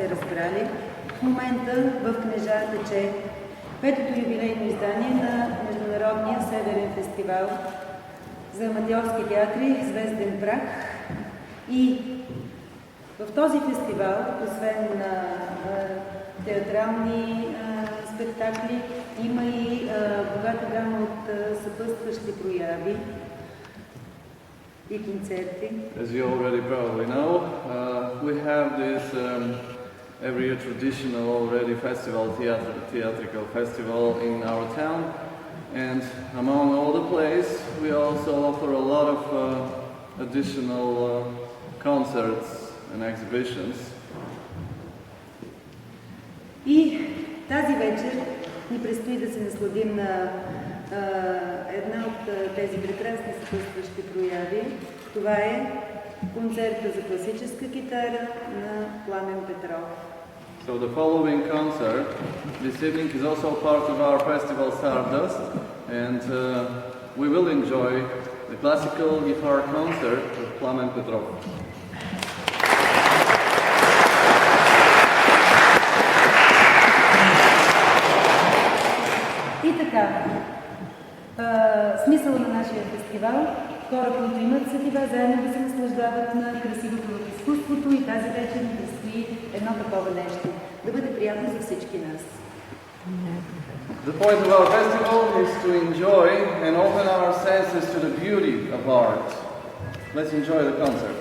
сте разбрали, в момента в книжа тече петото юбилейно издание на Международния Северен фестивал за аматьорски театри „Звезден прах“. И в този фестивал, освен на театрални спектакли, има и богата гама от съпътстващи прояви и концерти. As you already probably know, we have this every year traditional already theatrical festival in our town, and among all the plays we also offer a lot of additional concerts and exhibitions. И тази вечер ни предстои да се насладим на една от тези прекрасни съпътстващи прояви. Това е концерта за класическа китара на Пламен Петров. So the following concert this evening is also part of our festival Stardust, and we will enjoy the classical guitar concert of Plamen Petrov. И така, смисъл на нашия фестивал, хора, които имат сетива, заедно да се наслаждават на красивото в изкуството, и тази вечер ни предстои едно такова нещо. Да бъде приятно за всички нас. The point of our festival is to enjoy and open our senses to the beauty of art. Let's enjoy the concert.